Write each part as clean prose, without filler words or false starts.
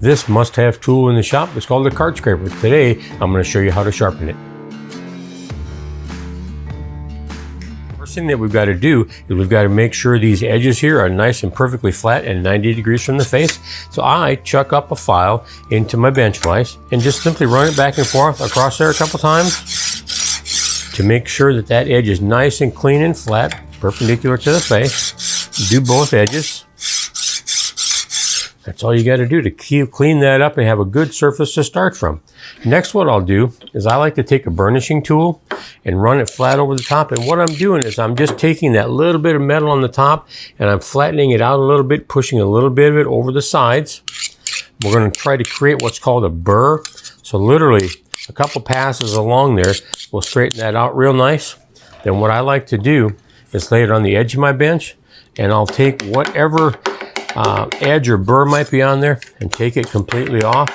This must-have tool in the shop is called a card scraper. Today, I'm going to show you how to sharpen it. First thing that we've got to do is we've got to make sure these edges here are nice and perfectly flat and 90 degrees from the face. So I chuck up a file into my bench vise and just simply run it back and forth across there a couple times to make sure that that edge is nice and clean and flat, perpendicular to the face. Do both edges. That's all you got to do to clean that up and have a good surface to start from. Next, what I'll do is I like to take a burnishing tool and run it flat over the top. And what I'm doing is I'm just taking that little bit of metal on the top and I'm flattening it out a little bit, pushing a little bit of it over the sides. We're going to try to create what's called a burr. So literally a couple passes along there will straighten that out real nice. Then what I like to do is lay it on the edge of my bench, and I'll take whatever edge or burr might be on there and take it completely off.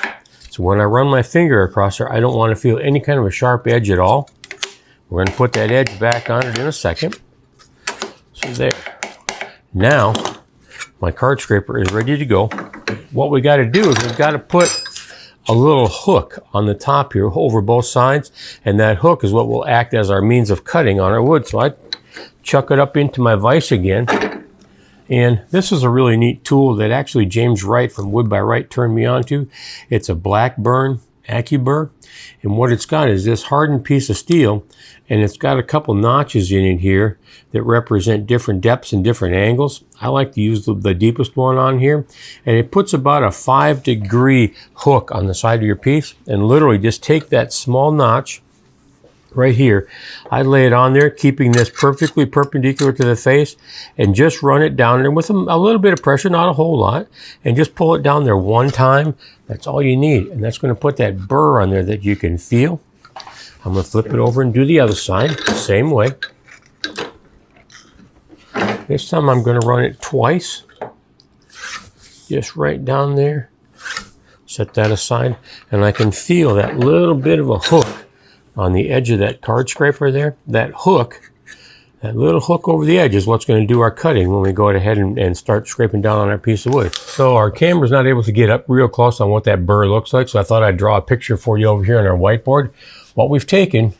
So when I run my finger across there, I don't want to feel any kind of a sharp edge at all. We're going to put that edge back on it in a second. So there. Now, my card scraper is ready to go. What we got to do is we've got to put a little hook on the top here over both sides, and that hook is what will act as our means of cutting on our wood. So I chuck it up into my vise again. And this is a really neat tool that actually James Wright from Wood by Wright turned me on to. It's a Blackburn Accu-Burr. And what it's got is this hardened piece of steel, and it's got a couple notches in it here that represent different depths and different angles. I like to use the deepest one on here. And it puts about a 5-degree hook on the side of your piece. And literally just take that small notch right here. I lay it on there, keeping this perfectly perpendicular to the face, and just run it down there with a little bit of pressure, not a whole lot, and just pull it down there one time. That's all you need, and that's going to put that burr on there that you can feel. I'm going to flip it over and do the other side, same way. This time I'm going to run it twice, just right down there. Set that aside, and I can feel that little bit of a hook on the edge of that card scraper there. That hook, that little hook over the edge is what's going to do our cutting when we go ahead and start scraping down on our piece of wood. So our camera's not able to get up real close on what that burr looks like, so I thought I'd draw a picture for you over here on our whiteboard. What we've taken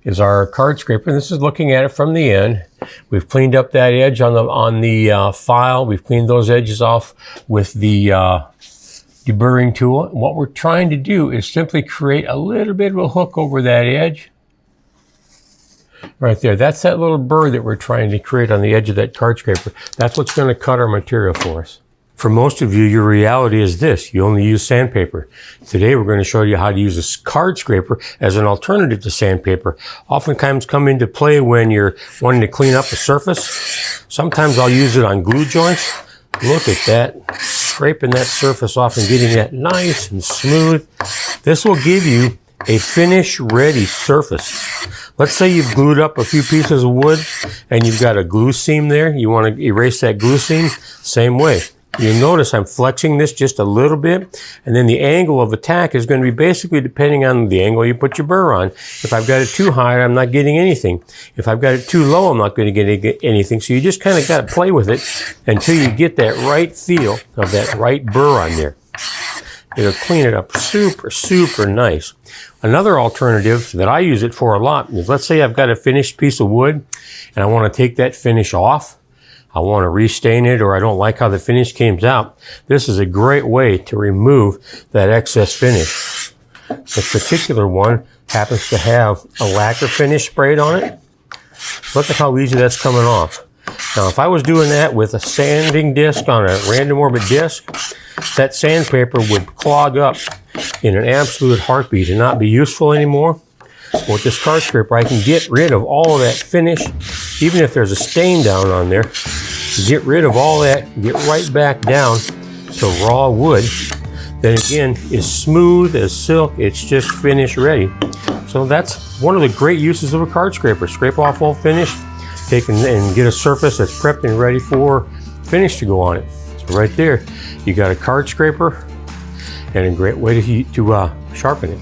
is our card scraper, and this is looking at it from the end. We've cleaned up that edge on the file. We've cleaned those edges off with the deburring tool. What we're trying to do is simply create a little bit of a hook over that edge. Right there. That's that little burr that we're trying to create on the edge of that card scraper. That's what's going to cut our material for us. For most of you, your reality is this. You only use sandpaper. Today, we're going to show you how to use a card scraper as an alternative to sandpaper. Oftentimes come into play when you're wanting to clean up a surface. Sometimes I'll use it on glue joints. Look at that. Scraping that surface off and getting that nice and smooth. This will give you a finish-ready surface. Let's say you've glued up a few pieces of wood and you've got a glue seam there. You want to erase that glue seam. Same way. You'll notice I'm flexing this just a little bit, and then the angle of attack is going to be basically depending on the angle you put your burr on. If I've got it too high, I'm not getting anything. If I've got it too low, I'm not going to get anything. So you just kind of got to play with it until you get that right feel of that right burr on there. It'll clean it up super, super nice. Another alternative that I use it for a lot is, let's say I've got a finished piece of wood and I want to take that finish off. I want to restain it, or I don't like how the finish came out. This is a great way to remove that excess finish. This particular one happens to have a lacquer finish sprayed on it. Look at how easy that's coming off. Now, if I was doing that with a sanding disc on a random orbit disc, that sandpaper would clog up in an absolute heartbeat and not be useful anymore. With this card scraper, I can get rid of all of that finish, even if there's a stain down on there. Get rid of all that, get right back down to raw wood. Then again, is smooth as silk. It's just finish ready. So that's one of the great uses of a card scraper. Scrape off all finish, take and get a surface that's prepped and ready for finish to go on it. So right there, you got a card scraper and a great way to sharpen it.